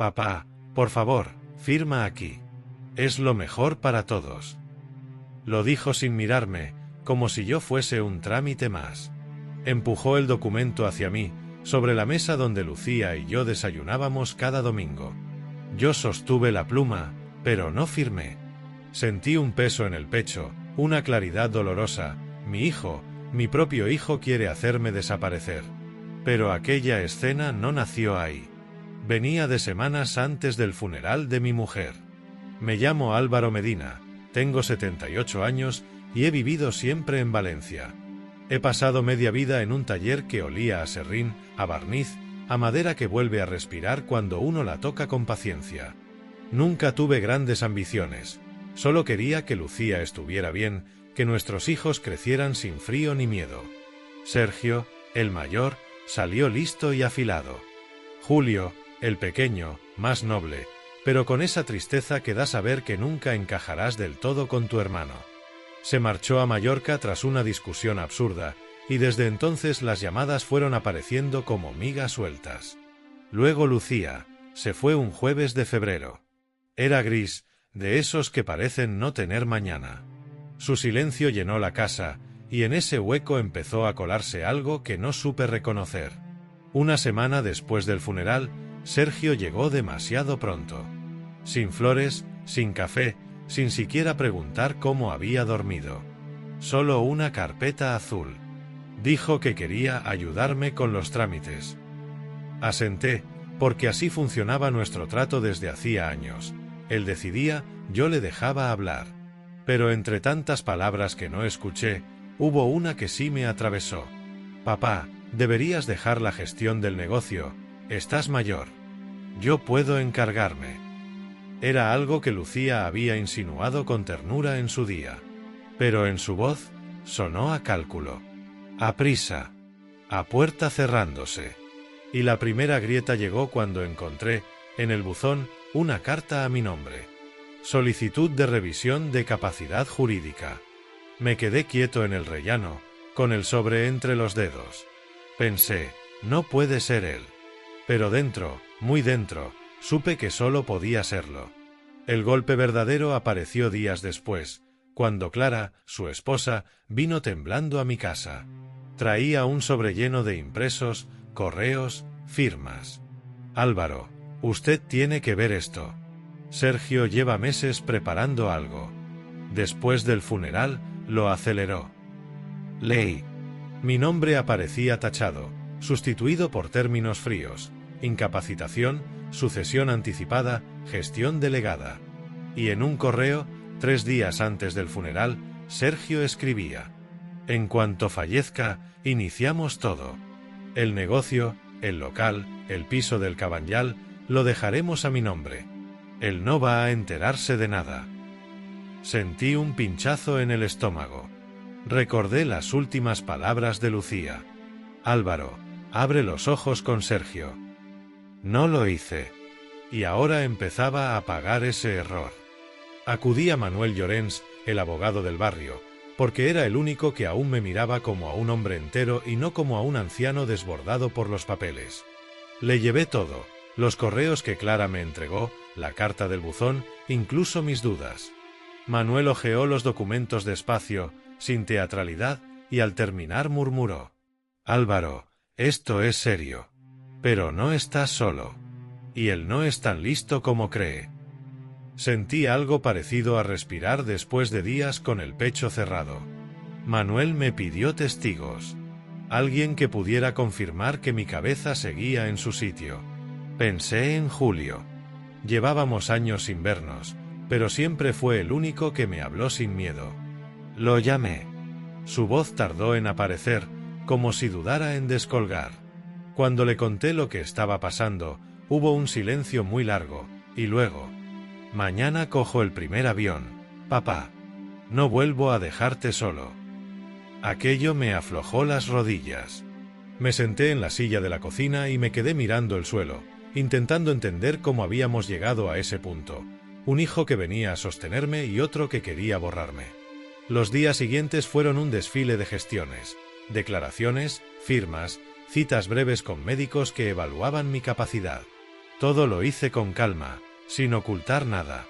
Papá, por favor, firma aquí. Es lo mejor para todos. Lo dijo sin mirarme, como si yo fuese un trámite más. Empujó el documento hacia mí, sobre la mesa donde Lucía y yo desayunábamos cada domingo. Yo sostuve la pluma, pero no firmé. Sentí un peso en el pecho, una claridad dolorosa. Mi hijo, mi propio hijo quiere hacerme desaparecer. Pero aquella escena no nació ahí. Venía de semanas antes del funeral de mi mujer. Me llamo Álvaro Medina, tengo 78 años y he vivido siempre en Valencia. He pasado media vida en un taller que olía a serrín, a barniz, a madera que vuelve a respirar cuando uno la toca con paciencia. Nunca tuve grandes ambiciones. Solo quería que Lucía estuviera bien, que nuestros hijos crecieran sin frío ni miedo. Sergio, el mayor, salió listo y afilado. Julio, el pequeño, más noble, pero con esa tristeza que da saber que nunca encajarás del todo con tu hermano. Se marchó a Mallorca tras una discusión absurda, y desde entonces las llamadas fueron apareciendo como migas sueltas. Luego Lucía, se fue un jueves de febrero. Era gris, de esos que parecen no tener mañana. Su silencio llenó la casa, y en ese hueco empezó a colarse algo que no supe reconocer. Una semana después del funeral, Sergio llegó demasiado pronto. Sin flores, sin café, sin siquiera preguntar cómo había dormido. Solo una carpeta azul. Dijo que quería ayudarme con los trámites. Asenté, porque así funcionaba nuestro trato desde hacía años. Él decidía, yo le dejaba hablar. Pero entre tantas palabras que no escuché, hubo una que sí me atravesó. Papá, deberías dejar la gestión del negocio, estás mayor. Yo puedo encargarme. Era algo que Lucía había insinuado con ternura en su día. Pero en su voz, sonó a cálculo. A prisa. A puerta cerrándose. Y la primera grieta llegó cuando encontré, en el buzón, una carta a mi nombre. Solicitud de revisión de capacidad jurídica. Me quedé quieto en el rellano, con el sobre entre los dedos. Pensé, no puede ser él. Pero dentro, muy dentro, supe que solo podía serlo. El golpe verdadero apareció días después, cuando Clara, su esposa, vino temblando a mi casa. Traía un sobre lleno de impresos, correos, firmas. Álvaro, usted tiene que ver esto. Sergio lleva meses preparando algo. Después del funeral, lo aceleró. Ley. Mi nombre aparecía tachado, sustituido por términos fríos: incapacitación, sucesión anticipada, gestión delegada. Y en un correo, 3 días antes del funeral, Sergio escribía: en cuanto fallezca, iniciamos todo. El negocio, el local, el piso del Cabanyal, lo dejaremos a mi nombre. Él no va a enterarse de nada. Sentí un pinchazo en el estómago. Recordé las últimas palabras de Lucía. Álvaro, abre los ojos con Sergio. No lo hice. Y ahora empezaba a pagar ese error. Acudí a Manuel Llorens, el abogado del barrio, porque era el único que aún me miraba como a un hombre entero y no como a un anciano desbordado por los papeles. Le llevé todo, los correos que Clara me entregó, la carta del buzón, incluso mis dudas. Manuel hojeó los documentos despacio, sin teatralidad, y al terminar murmuró: Álvaro, esto es serio. Pero no estás solo. Y él no es tan listo como cree. Sentí algo parecido a respirar después de días con el pecho cerrado. Manuel me pidió testigos. Alguien que pudiera confirmar que mi cabeza seguía en su sitio. Pensé en Julio. Llevábamos años sin vernos, pero siempre fue el único que me habló sin miedo. Lo llamé. Su voz tardó en aparecer, como si dudara en descolgar. Cuando le conté lo que estaba pasando, hubo un silencio muy largo, y luego: mañana cojo el primer avión, papá. No vuelvo a dejarte solo. Aquello me aflojó las rodillas. Me senté en la silla de la cocina y me quedé mirando el suelo, intentando entender cómo habíamos llegado a ese punto. Un hijo que venía a sostenerme y otro que quería borrarme. Los días siguientes fueron un desfile de gestiones, declaraciones, firmas, citas breves con médicos que evaluaban mi capacidad. Todo lo hice con calma, sin ocultar nada.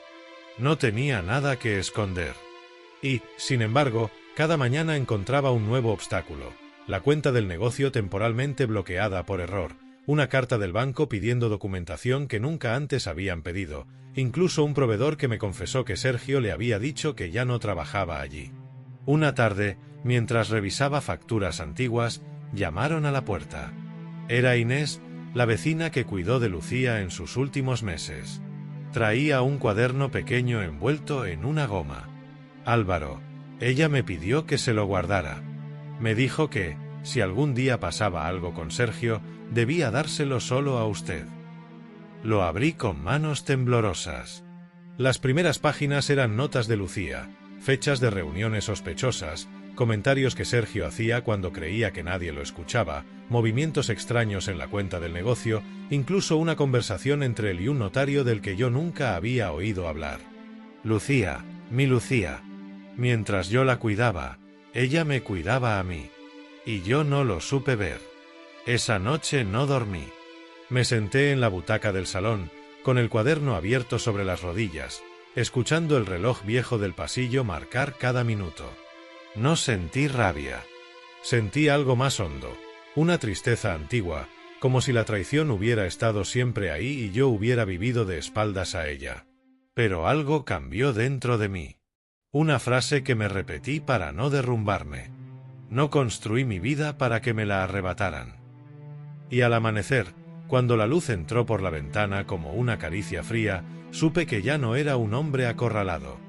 No tenía nada que esconder. Y, sin embargo, cada mañana encontraba un nuevo obstáculo: la cuenta del negocio temporalmente bloqueada por error, una carta del banco pidiendo documentación que nunca antes habían pedido, incluso un proveedor que me confesó que Sergio le había dicho que ya no trabajaba allí. Una tarde, mientras revisaba facturas antiguas, llamaron a la puerta. Era Inés, la vecina que cuidó de Lucía en sus últimos meses. Traía un cuaderno pequeño envuelto en una goma. Álvaro, ella me pidió que se lo guardara. Me dijo que, si algún día pasaba algo con Sergio, debía dárselo solo a usted. Lo abrí con manos temblorosas. Las primeras páginas eran notas de Lucía, fechas de reuniones sospechosas, comentarios que Sergio hacía cuando creía que nadie lo escuchaba, movimientos extraños en la cuenta del negocio, incluso una conversación entre él y un notario del que yo nunca había oído hablar. Lucía, mi Lucía. Mientras yo la cuidaba, ella me cuidaba a mí. Y yo no lo supe ver. Esa noche no dormí. Me senté en la butaca del salón, con el cuaderno abierto sobre las rodillas, escuchando el reloj viejo del pasillo marcar cada minuto. No sentí rabia. Sentí algo más hondo, una tristeza antigua, como si la traición hubiera estado siempre ahí y yo hubiera vivido de espaldas a ella. Pero algo cambió dentro de mí. Una frase que me repetí para no derrumbarme. No construí mi vida para que me la arrebataran. Y al amanecer, cuando la luz entró por la ventana como una caricia fría, supe que ya no era un hombre acorralado.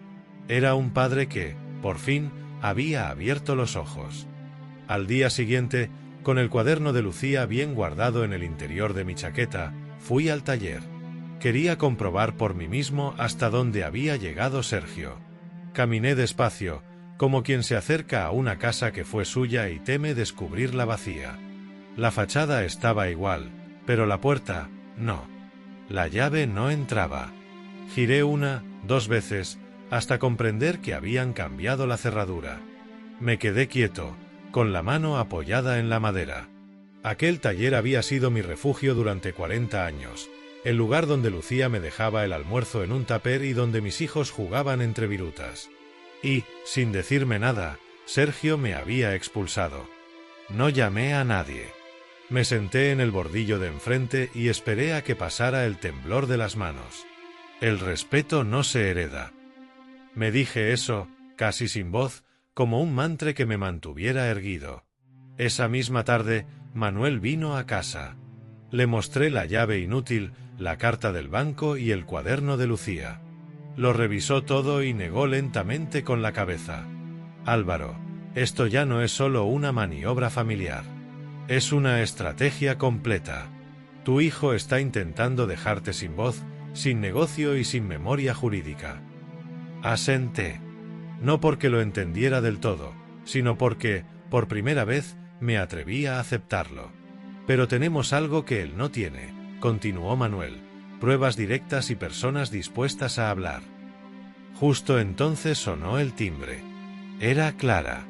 Era un padre que, por fin, había abierto los ojos. Al día siguiente, con el cuaderno de Lucía bien guardado en el interior de mi chaqueta, fui al taller. Quería comprobar por mí mismo hasta dónde había llegado Sergio. Caminé despacio, como quien se acerca a una casa que fue suya y teme descubrirla vacía. La fachada estaba igual, pero la puerta, no. La llave no entraba. Giré 1, 2 veces, hasta comprender que habían cambiado la cerradura. Me quedé quieto, con la mano apoyada en la madera. Aquel taller había sido mi refugio durante 40 años, el lugar donde Lucía me dejaba el almuerzo en un tupper y donde mis hijos jugaban entre virutas. Y, sin decirme nada, Sergio me había expulsado. No llamé a nadie. Me senté en el bordillo de enfrente y esperé a que pasara el temblor de las manos. El respeto no se hereda. Me dije eso, casi sin voz, como un mantra que me mantuviera erguido. Esa misma tarde, Manuel vino a casa. Le mostré la llave inútil, la carta del banco y el cuaderno de Lucía. Lo revisó todo y negó lentamente con la cabeza. Álvaro, esto ya no es solo una maniobra familiar. Es una estrategia completa. Tu hijo está intentando dejarte sin voz, sin negocio y sin memoria jurídica. Asenté. No porque lo entendiera del todo, sino porque, por primera vez, me atreví a aceptarlo. Pero tenemos algo que él no tiene, continuó Manuel, pruebas directas y personas dispuestas a hablar. Justo entonces sonó el timbre. Era Clara.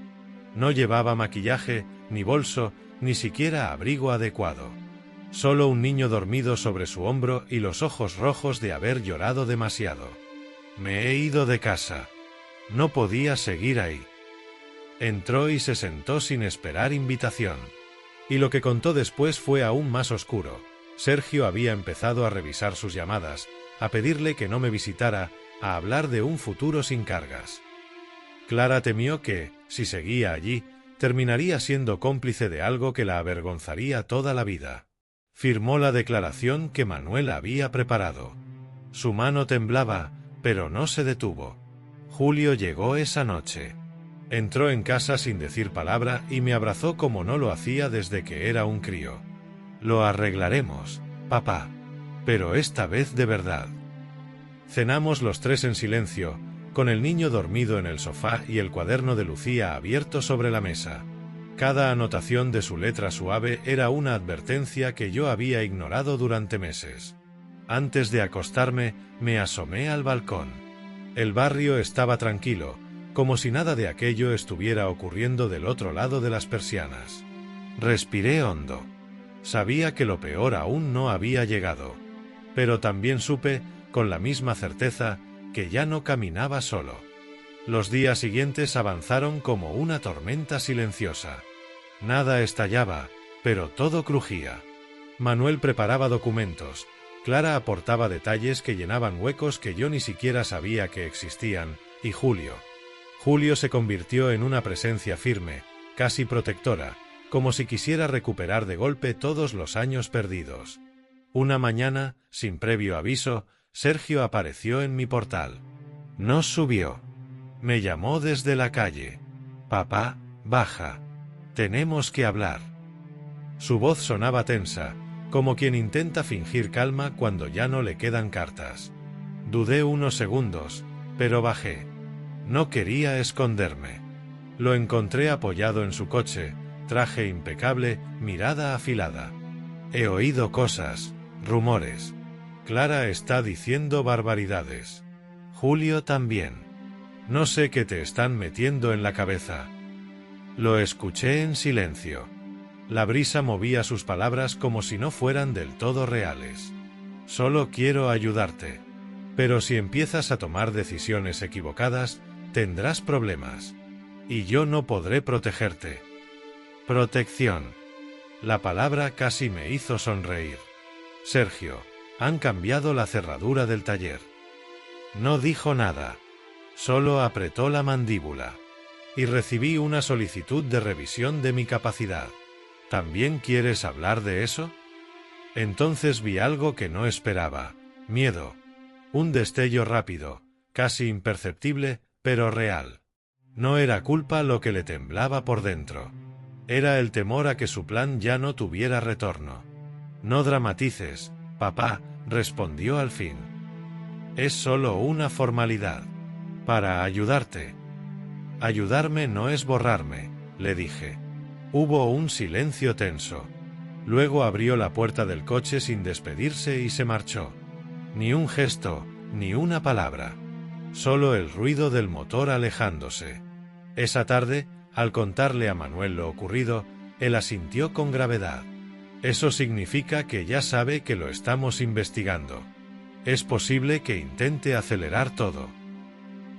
No llevaba maquillaje, ni bolso, ni siquiera abrigo adecuado. Solo un niño dormido sobre su hombro y los ojos rojos de haber llorado demasiado. Me he ido de casa. No podía seguir ahí. Entró y se sentó sin esperar invitación. Y lo que contó después fue aún más oscuro. Sergio había empezado a revisar sus llamadas, a pedirle que no me visitara, a hablar de un futuro sin cargas. Clara temió que, si seguía allí, terminaría siendo cómplice de algo que la avergonzaría toda la vida. Firmó la declaración que Manuel había preparado. Su mano temblaba, pero no se detuvo. Julio llegó esa noche. Entró en casa sin decir palabra y me abrazó como no lo hacía desde que era un crío. Lo arreglaremos, papá. Pero esta vez de verdad. Cenamos los tres en silencio, con el niño dormido en el sofá y el cuaderno de Lucía abierto sobre la mesa. Cada anotación de su letra suave era una advertencia que yo había ignorado durante meses. Antes de acostarme, me asomé al balcón. El barrio estaba tranquilo, como si nada de aquello estuviera ocurriendo del otro lado de las persianas. Respiré hondo. Sabía que lo peor aún no había llegado. Pero también supe, con la misma certeza, que ya no caminaba solo. Los días siguientes avanzaron como una tormenta silenciosa. Nada estallaba, pero todo crujía. Manuel preparaba documentos, Clara aportaba detalles que llenaban huecos que yo ni siquiera sabía que existían, y Julio se convirtió en una presencia firme, casi protectora, como si quisiera recuperar de golpe todos los años perdidos. Una mañana, sin previo aviso, Sergio apareció en mi portal. Nos subió. Me llamó desde la calle. «Papá, baja. Tenemos que hablar». Su voz sonaba tensa, como quien intenta fingir calma cuando ya no le quedan cartas. Dudé unos segundos, pero bajé. No quería esconderme. Lo encontré apoyado en su coche, traje impecable, mirada afilada. «He oído cosas, rumores. Clara está diciendo barbaridades. Julio también. No sé qué te están metiendo en la cabeza». Lo escuché en silencio. La brisa movía sus palabras como si no fueran del todo reales. «Solo quiero ayudarte. Pero si empiezas a tomar decisiones equivocadas, tendrás problemas. Y yo no podré protegerte». Protección. La palabra casi me hizo sonreír. «Sergio, han cambiado la cerradura del taller». No dijo nada. Solo apretó la mandíbula. Y recibí una solicitud de revisión de mi capacidad. ¿También quieres hablar de eso? Entonces vi algo que no esperaba. Miedo. Un destello rápido, casi imperceptible, pero real. No era culpa lo que le temblaba por dentro. Era el temor a que su plan ya no tuviera retorno. «No dramatices, papá», respondió al fin. «Es solo una formalidad. Para ayudarte». «Ayudarme no es borrarme», le dije. Hubo un silencio tenso. Luego abrió la puerta del coche sin despedirse y se marchó. Ni un gesto, ni una palabra. Solo el ruido del motor alejándose. Esa tarde, al contarle a Manuel lo ocurrido, él asintió con gravedad. «Eso significa que ya sabe que lo estamos investigando. Es posible que intente acelerar todo».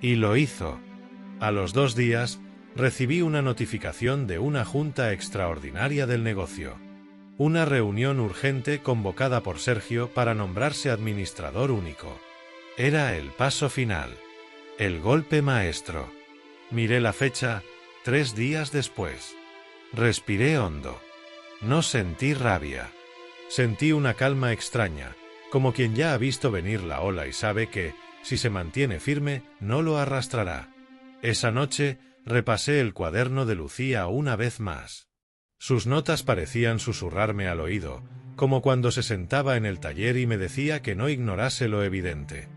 Y lo hizo. A los 2 días, recibí una notificación de una junta extraordinaria del negocio. Una reunión urgente convocada por Sergio para nombrarse administrador único. Era el paso final. El golpe maestro. Miré la fecha, 3 días después. Respiré hondo. No sentí rabia. Sentí una calma extraña, como quien ya ha visto venir la ola y sabe que, si se mantiene firme, no lo arrastrará. Esa noche, repasé el cuaderno de Lucía una vez más. Sus notas parecían susurrarme al oído, como cuando se sentaba en el taller y me decía que no ignorase lo evidente.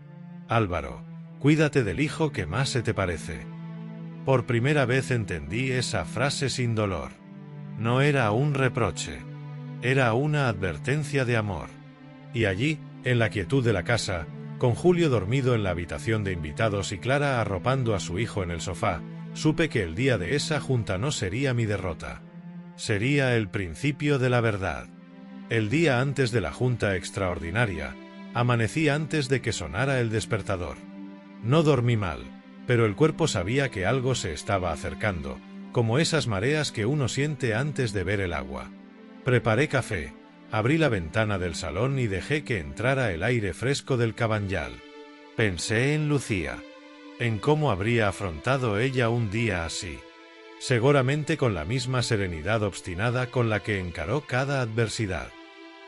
«Álvaro, cuídate del hijo que más se te parece». Por primera vez entendí esa frase sin dolor. No era un reproche. Era una advertencia de amor. Y allí, en la quietud de la casa, con Julio dormido en la habitación de invitados y Clara arropando a su hijo en el sofá, supe que el día de esa junta no sería mi derrota. Sería el principio de la verdad. El día antes de la junta extraordinaria, amanecí antes de que sonara el despertador. No dormí mal, pero el cuerpo sabía que algo se estaba acercando, como esas mareas que uno siente antes de ver el agua. Preparé café, abrí la ventana del salón y dejé que entrara el aire fresco del Cabanyal. Pensé en Lucía, en cómo habría afrontado ella un día así. Seguramente con la misma serenidad obstinada con la que encaró cada adversidad.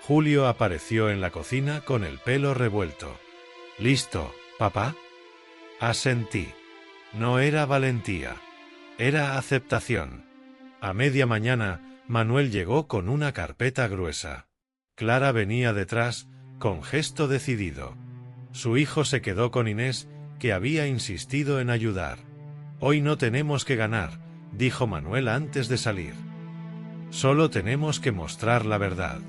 Julio apareció en la cocina con el pelo revuelto. «¿Listo, papá?» Asentí. No era valentía. Era aceptación. A media mañana, Manuel llegó con una carpeta gruesa. Clara venía detrás, con gesto decidido. Su hijo se quedó con Inés, que había insistido en ayudar. «Hoy no tenemos que ganar», dijo Manuel antes de salir. «Solo tenemos que mostrar la verdad».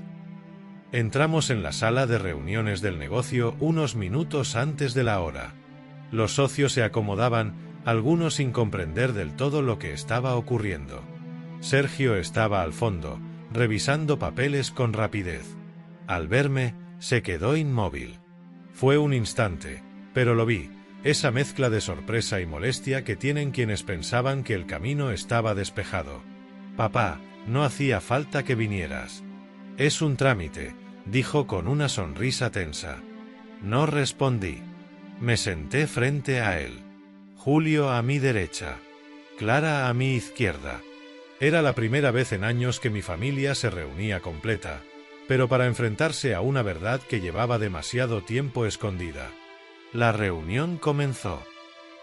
Entramos en la sala de reuniones del negocio unos minutos antes de la hora. Los socios se acomodaban, algunos sin comprender del todo lo que estaba ocurriendo. Sergio estaba al fondo, revisando papeles con rapidez. Al verme, Se quedó inmóvil. Fue un instante, pero lo vi, esa mezcla de sorpresa y molestia que tienen quienes pensaban que el camino estaba despejado. Papá, no hacía falta que vinieras. Es un trámite, dijo con una sonrisa tensa. No respondí. Me senté frente a él. Julio a mi derecha. Clara a mi izquierda. Era la primera vez en años que mi familia se reunía completa, pero para enfrentarse a una verdad que llevaba demasiado tiempo escondida. La reunión comenzó.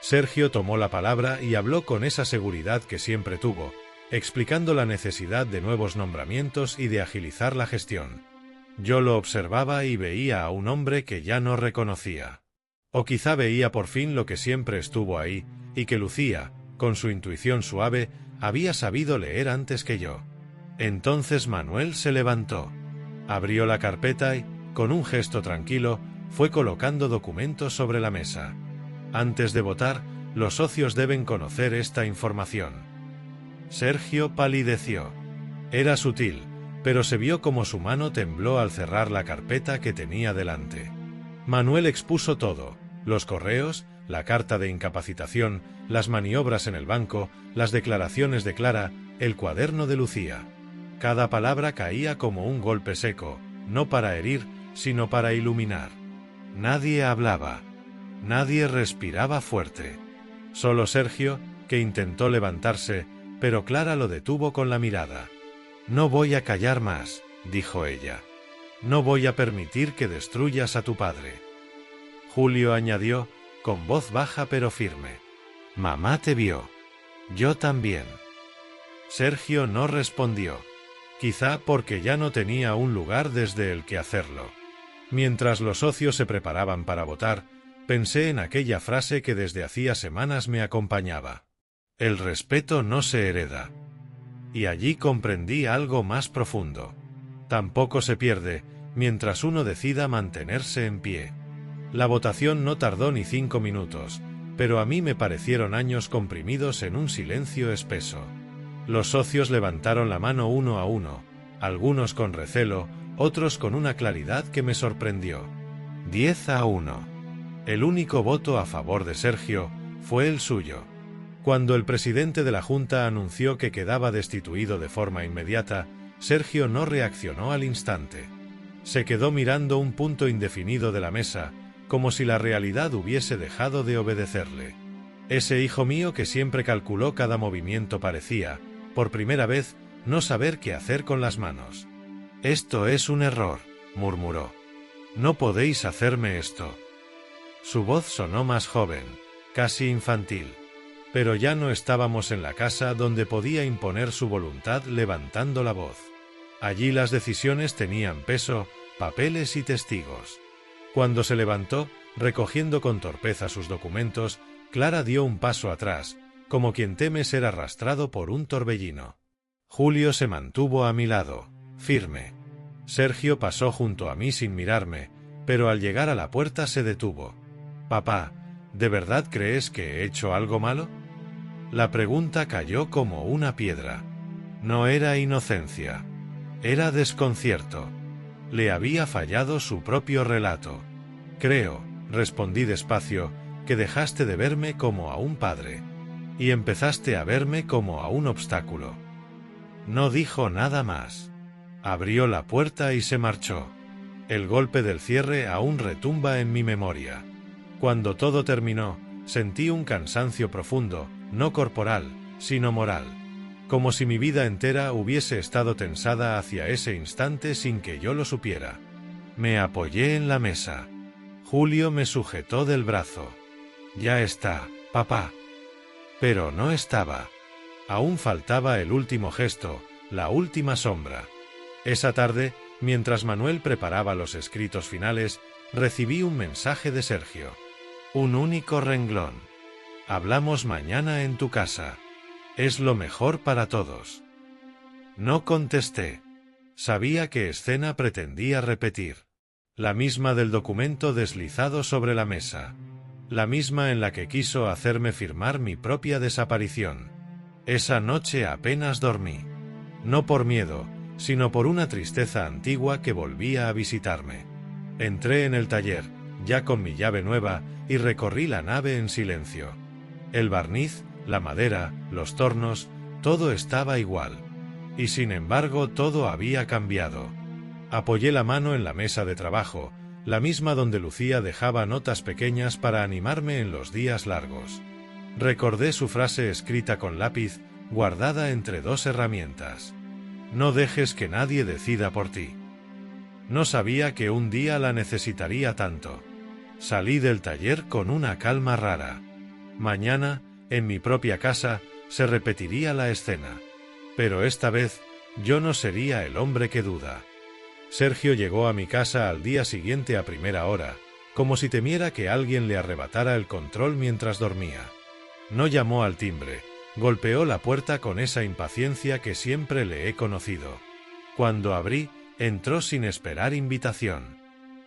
Sergio tomó la palabra y habló con esa seguridad que siempre tuvo, explicando la necesidad de nuevos nombramientos y de agilizar la gestión. Yo lo observaba y veía a un hombre que ya no reconocía. O quizá veía por fin lo que siempre estuvo ahí, y que Lucía, con su intuición suave, había sabido leer antes que yo. Entonces Manuel se levantó. Abrió la carpeta y, con un gesto tranquilo, fue colocando documentos sobre la mesa. Antes de votar, los socios deben conocer esta información. Sergio palideció. Era sutil, pero se vio como su mano tembló al cerrar la carpeta que tenía delante. Manuel expuso todo: los correos, la carta de incapacitación, las maniobras en el banco, las declaraciones de Clara, el cuaderno de Lucía. Cada palabra caía como un golpe seco, no para herir, sino para iluminar. Nadie hablaba. Nadie respiraba fuerte. Solo Sergio, que intentó levantarse, pero Clara lo detuvo con la mirada. «No voy a callar más», dijo ella. «No voy a permitir que destruyas a tu padre». Julio añadió, con voz baja pero firme. «Mamá te vio. Yo también». Sergio no respondió. Quizá porque ya no tenía un lugar desde el que hacerlo. Mientras los socios se preparaban para votar, pensé en aquella frase que desde hacía semanas me acompañaba. El respeto no se hereda. Y allí comprendí algo más profundo. Tampoco se pierde, mientras uno decida mantenerse en pie. La votación no tardó ni 5 minutos, pero a mí me parecieron años comprimidos en un silencio espeso. Los socios levantaron la mano uno a uno, algunos con recelo, otros con una claridad que me sorprendió. 10-1. El único voto a favor de Sergio fue el suyo. Cuando el presidente de la Junta anunció que quedaba destituido de forma inmediata, Sergio no reaccionó al instante. Se quedó mirando un punto indefinido de la mesa, como si la realidad hubiese dejado de obedecerle. Ese hijo mío que siempre calculó cada movimiento parecía, por primera vez, no saber qué hacer con las manos. «Esto es un error», murmuró. «No podéis hacerme esto». Su voz sonó más joven, casi infantil. Pero ya no estábamos en la casa donde podía imponer su voluntad levantando la voz. Allí las decisiones tenían peso, papeles y testigos. Cuando se levantó, recogiendo con torpeza sus documentos, Clara dio un paso atrás, como quien teme ser arrastrado por un torbellino. Julio se mantuvo a mi lado, firme. Sergio pasó junto a mí sin mirarme, pero al llegar a la puerta se detuvo. «Papá, ¿de verdad crees que he hecho algo malo?» La pregunta cayó como una piedra. No era inocencia. Era desconcierto. Le había fallado su propio relato. «Creo», respondí despacio, «que dejaste de verme como a un padre. Y empezaste a verme como a un obstáculo». No dijo nada más. Abrió la puerta y se marchó. El golpe del cierre aún retumba en mi memoria. Cuando todo terminó, sentí un cansancio profundo, no corporal, sino moral. Como si mi vida entera hubiese estado tensada hacia ese instante sin que yo lo supiera. Me apoyé en la mesa. Julio me sujetó del brazo. «Ya está, papá». Pero no estaba. Aún faltaba el último gesto, la última sombra. Esa tarde, mientras Manuel preparaba los escritos finales, recibí un mensaje de Sergio. Un único renglón. «Hablamos mañana en tu casa. Es lo mejor para todos». No contesté. Sabía qué escena pretendía repetir. La misma del documento deslizado sobre la mesa. La misma en la que quiso hacerme firmar mi propia desaparición. Esa noche apenas dormí. No por miedo, sino por una tristeza antigua que volvía a visitarme. Entré en el taller, ya con mi llave nueva, y recorrí la nave en silencio. El barniz, la madera, los tornos, todo estaba igual. Y sin embargo todo había cambiado. Apoyé la mano en la mesa de trabajo, la misma donde Lucía dejaba notas pequeñas para animarme en los días largos. Recordé su frase escrita con lápiz, guardada entre dos herramientas. No dejes que nadie decida por ti. No sabía que un día la necesitaría tanto. Salí del taller con una calma rara. Mañana, en mi propia casa, se repetiría la escena. Pero esta vez, yo no sería el hombre que duda. Sergio llegó a mi casa al día siguiente a primera hora, como si temiera que alguien le arrebatara el control mientras dormía. No llamó al timbre, golpeó la puerta con esa impaciencia que siempre le he conocido. Cuando abrí, entró sin esperar invitación.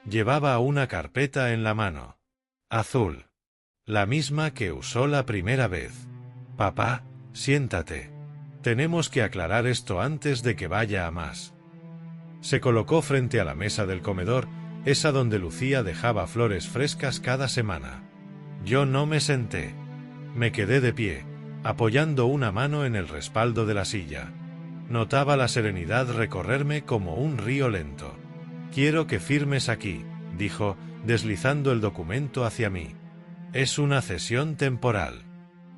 Llevaba una carpeta en la mano. Azul. La misma que usó la primera vez. Papá, siéntate. Tenemos que aclarar esto antes de que vaya a más. Se colocó frente a la mesa del comedor, esa donde Lucía dejaba flores frescas cada semana. Yo no me senté. Me quedé de pie, apoyando una mano en el respaldo de la silla. Notaba la serenidad recorrerme como un río lento. Quiero que firmes aquí, dijo, deslizando el documento hacia mí. Es una cesión temporal.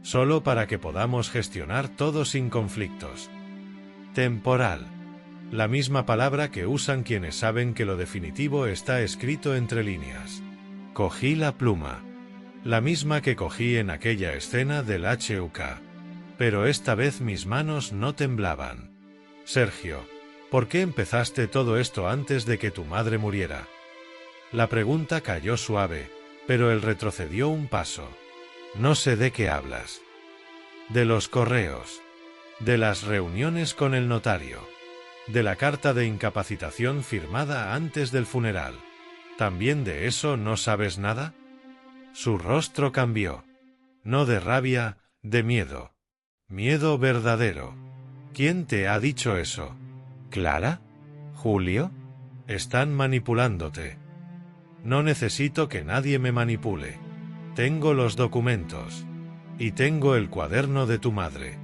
Solo para que podamos gestionar todo sin conflictos. Temporal. La misma palabra que usan quienes saben que lo definitivo está escrito entre líneas. Cogí la pluma. La misma que cogí en aquella escena del HUK. Pero esta vez mis manos no temblaban. Sergio, ¿por qué empezaste todo esto antes de que tu madre muriera? La pregunta cayó suave, pero él retrocedió un paso. No sé de qué hablas. De los correos. De las reuniones con el notario. De la carta de incapacitación firmada antes del funeral. ¿También de eso no sabes nada? Su rostro cambió. No de rabia, de miedo. Miedo verdadero. ¿Quién te ha dicho eso? ¿Clara? ¿Julio? Están manipulándote. No necesito que nadie me manipule. Tengo los documentos. Y tengo el cuaderno de tu madre.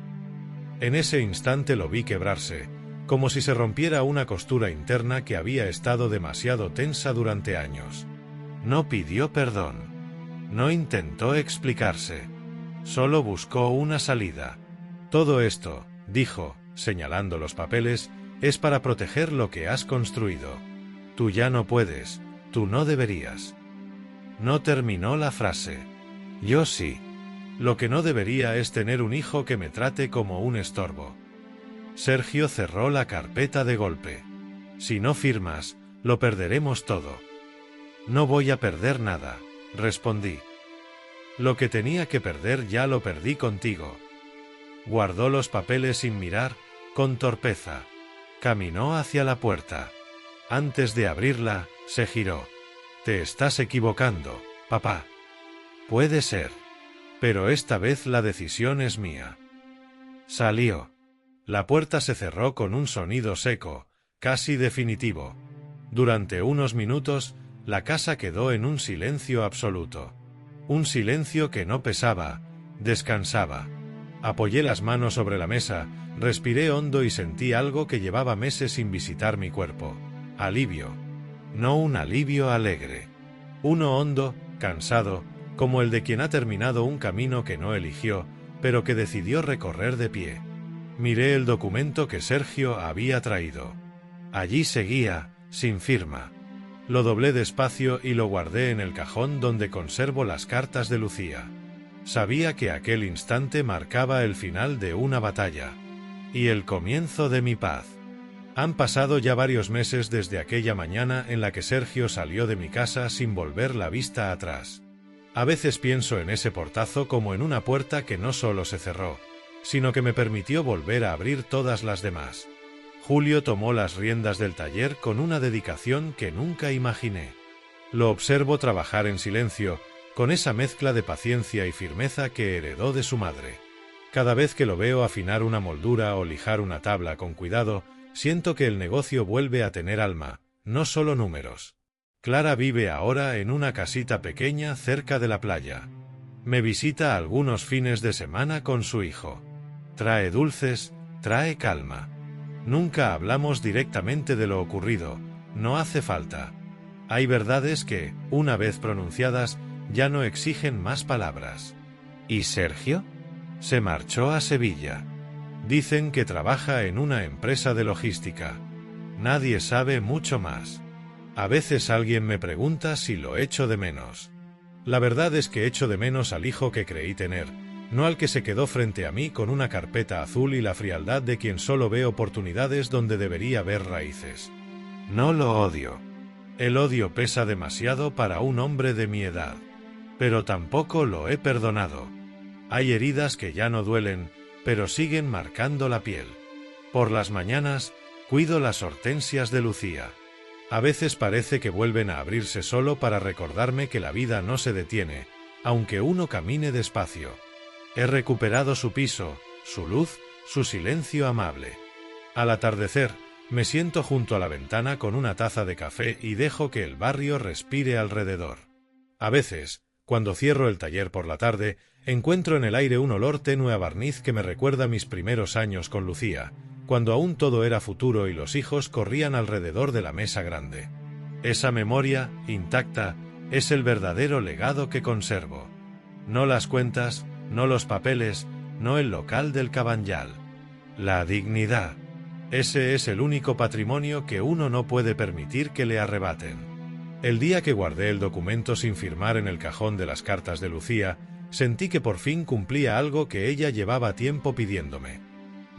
En ese instante lo vi quebrarse, como si se rompiera una costura interna que había estado demasiado tensa durante años. No pidió perdón. No intentó explicarse. Solo buscó una salida. Todo esto, dijo, señalando los papeles, es para proteger lo que has construido. Tú ya no puedes, tú no deberías. No terminó la frase. Yo sí. Lo que no debería es tener un hijo que me trate como un estorbo. Sergio cerró la carpeta de golpe. Si no firmas, lo perderemos todo. No voy a perder nada, respondí. Lo que tenía que perder ya lo perdí contigo. Guardó los papeles sin mirar, con torpeza. Caminó hacia la puerta. Antes de abrirla, se giró. Te estás equivocando, papá. Puede ser. Pero esta vez la decisión es mía. Salió. La puerta se cerró con un sonido seco, casi definitivo. Durante unos minutos, la casa quedó en un silencio absoluto. Un silencio que no pesaba, descansaba. Apoyé las manos sobre la mesa, respiré hondo y sentí algo que llevaba meses sin visitar mi cuerpo. Alivio. No un alivio alegre. Uno hondo, cansado, como el de quien ha terminado un camino que no eligió, pero que decidió recorrer de pie. Miré el documento que Sergio había traído. Allí seguía, sin firma. Lo doblé despacio y lo guardé en el cajón donde conservo las cartas de Lucía. Sabía que aquel instante marcaba el final de una batalla. Y el comienzo de mi paz. Han pasado ya varios meses desde aquella mañana en la que Sergio salió de mi casa sin volver la vista atrás. A veces pienso en ese portazo como en una puerta que no solo se cerró, sino que me permitió volver a abrir todas las demás. Julio tomó las riendas del taller con una dedicación que nunca imaginé. Lo observo trabajar en silencio, con esa mezcla de paciencia y firmeza que heredó de su madre. Cada vez que lo veo afinar una moldura o lijar una tabla con cuidado, siento que el negocio vuelve a tener alma, no solo números. Clara vive ahora en una casita pequeña cerca de la playa. Me visita algunos fines de semana con su hijo. Trae dulces, trae calma. Nunca hablamos directamente de lo ocurrido, no hace falta. Hay verdades que, una vez pronunciadas, ya no exigen más palabras. ¿Y Sergio? Se marchó a Sevilla. Dicen que trabaja en una empresa de logística. Nadie sabe mucho más. A veces alguien me pregunta si lo echo de menos. La verdad es que echo de menos al hijo que creí tener, no al que se quedó frente a mí con una carpeta azul y la frialdad de quien solo ve oportunidades donde debería ver raíces. No lo odio. El odio pesa demasiado para un hombre de mi edad. Pero tampoco lo he perdonado. Hay heridas que ya no duelen, pero siguen marcando la piel. Por las mañanas, cuido las hortensias de Lucía. A veces parece que vuelven a abrirse solo para recordarme que la vida no se detiene, aunque uno camine despacio. He recuperado su piso, su luz, su silencio amable. Al atardecer, me siento junto a la ventana con una taza de café y dejo que el barrio respire alrededor. A veces, cuando cierro el taller por la tarde, encuentro en el aire un olor tenue a barniz que me recuerda mis primeros años con Lucía, cuando aún todo era futuro y los hijos corrían alrededor de la mesa grande. Esa memoria, intacta, es el verdadero legado que conservo. No las cuentas, no los papeles, no el local del Cabanyal. La dignidad. Ese es el único patrimonio que uno no puede permitir que le arrebaten. El día que guardé el documento sin firmar en el cajón de las cartas de Lucía, sentí que por fin cumplía algo que ella llevaba tiempo pidiéndome.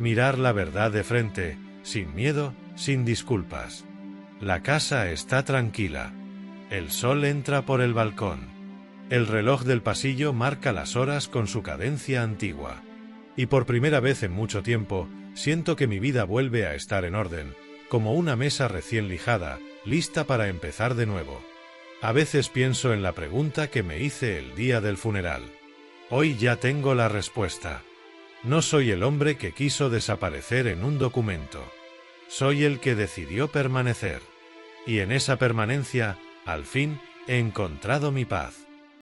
Mirar la verdad de frente, sin miedo, sin disculpas. La casa está tranquila. El sol entra por el balcón. El reloj del pasillo marca las horas con su cadencia antigua. Y por primera vez en mucho tiempo, siento que mi vida vuelve a estar en orden, como una mesa recién lijada, lista para empezar de nuevo. A veces pienso en la pregunta que me hice el día del funeral. Hoy ya tengo la respuesta. No soy el hombre que quiso desaparecer en un documento. Soy el que decidió permanecer. Y en esa permanencia, al fin, he encontrado mi paz.